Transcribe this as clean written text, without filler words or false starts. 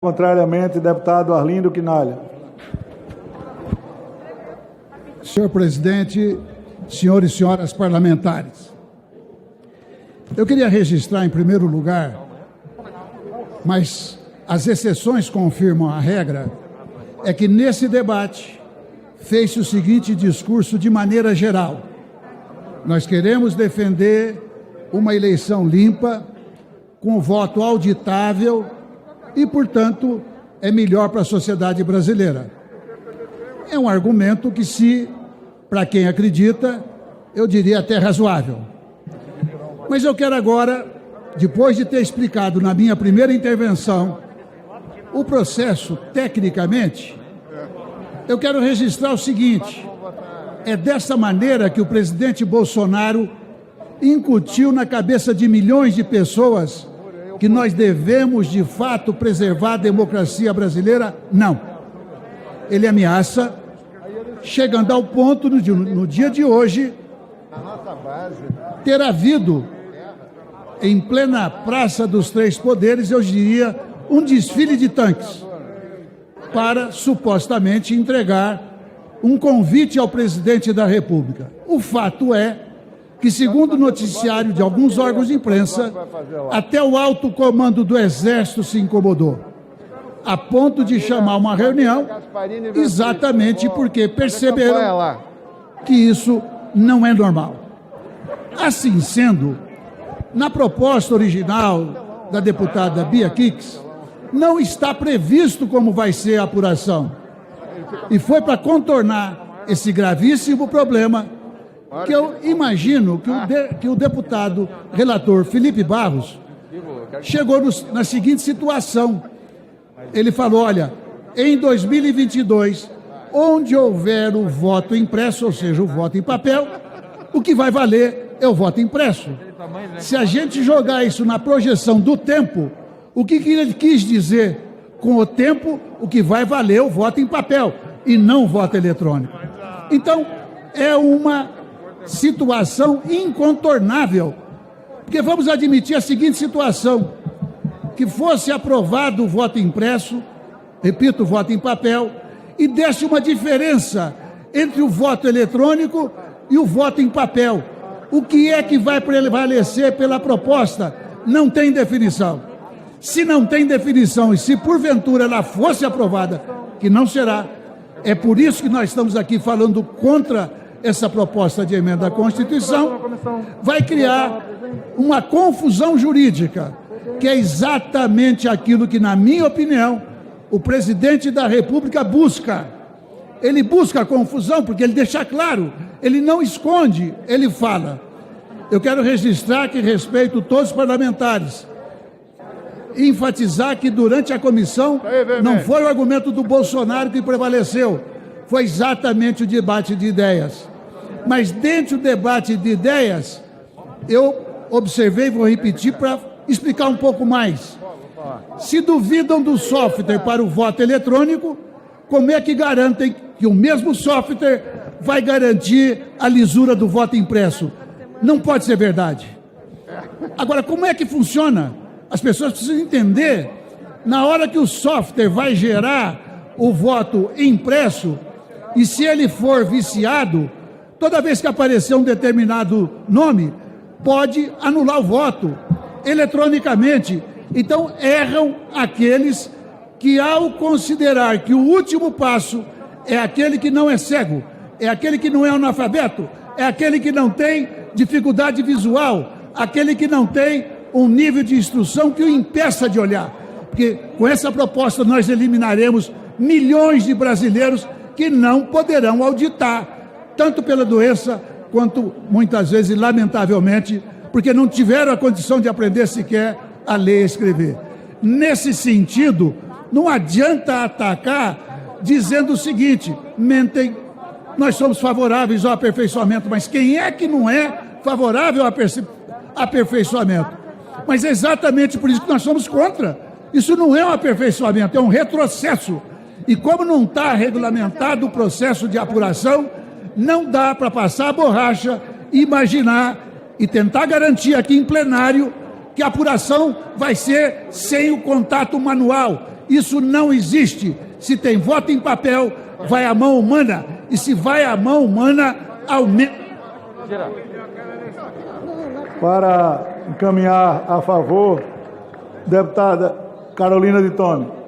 Contrariamente, deputado Arlindo Quinalha. Senhor presidente, senhores e senhoras parlamentares, eu queria registrar em primeiro lugar, mas as exceções confirmam a regra, é que nesse debate fez-se o seguinte discurso de maneira geral: nós queremos defender uma eleição limpa, com voto auditável e, portanto, é melhor para a sociedade brasileira. É um argumento que, para quem acredita, eu diria até razoável. Mas eu quero agora, depois de ter explicado na minha primeira intervenção o processo tecnicamente, eu quero registrar o seguinte: é dessa maneira que o presidente Bolsonaro incutiu na cabeça de milhões de pessoas que nós devemos, de fato, preservar a democracia brasileira? Não. Ele ameaça, chegando ao ponto, no dia de hoje, ter havido, em plena Praça dos Três Poderes, eu diria, um desfile de tanques, para, supostamente, entregar um convite ao presidente da República. O fato é que, segundo o noticiário de alguns órgãos de imprensa, até o alto comando do Exército se incomodou, a ponto de chamar uma reunião, exatamente porque perceberam que isso não é normal. Assim sendo, na proposta original da deputada Bia Kicis, não está previsto como vai ser a apuração. E foi para contornar esse gravíssimo problema que eu imagino que o deputado relator Felipe Barros chegou na seguinte situação. Ele falou: olha, em 2022, onde houver o voto impresso, ou seja, o voto em papel, o que vai valer é o voto impresso. Se a gente jogar isso na projeção do tempo, o que ele quis dizer com o tempo? O que vai valer é o voto em papel e não o voto eletrônico. Então, é uma situação incontornável, porque vamos admitir a seguinte situação: que fosse aprovado o voto impresso, repito, o voto em papel, e desse uma diferença entre o voto eletrônico e o voto em papel. O que é que vai prevalecer pela proposta? Não tem definição. Se não tem definição e se porventura ela fosse aprovada, que não será, é por isso que nós estamos aqui falando contra essa proposta de emenda à Constituição, vai criar uma confusão jurídica, que é exatamente aquilo que, na minha opinião, o presidente da República busca. Ele busca a confusão porque ele deixa claro, ele não esconde, ele fala. Eu quero registrar que respeito todos os parlamentares, e enfatizar que durante a comissão não foi o argumento do Bolsonaro que prevaleceu, foi exatamente o debate de ideias. Mas dentro do debate de ideias, eu observei, vou repetir para explicar um pouco mais. Se duvidam do software para o voto eletrônico, como é que garantem que o mesmo software vai garantir a lisura do voto impresso? Não pode ser verdade. Agora, como é que funciona? As pessoas precisam entender, na hora que o software vai gerar o voto impresso, e se ele for viciado, toda vez que aparecer um determinado nome, pode anular o voto eletronicamente. Então, erram aqueles que, ao considerar que o último passo é aquele que não é cego, é aquele que não é analfabeto, é aquele que não tem dificuldade visual, aquele que não tem um nível de instrução que o impeça de olhar. Porque com essa proposta nós eliminaremos milhões de brasileiros que não poderão auditar, tanto pela doença, quanto muitas vezes, lamentavelmente, porque não tiveram a condição de aprender sequer a ler e escrever. Nesse sentido, não adianta atacar dizendo o seguinte: mentem, nós somos favoráveis ao aperfeiçoamento, mas quem é que não é favorável ao aperfeiçoamento? Mas é exatamente por isso que nós somos contra. Isso não é um aperfeiçoamento, é um retrocesso. E como não está regulamentado o processo de apuração, não dá para passar a borracha, imaginar e tentar garantir aqui em plenário que a apuração vai ser sem o contato manual, Isso não existe. Se tem voto em papel, vai a mão humana. E se vai a mão humana, aumenta. Para encaminhar a favor, deputada Carolina de Tone.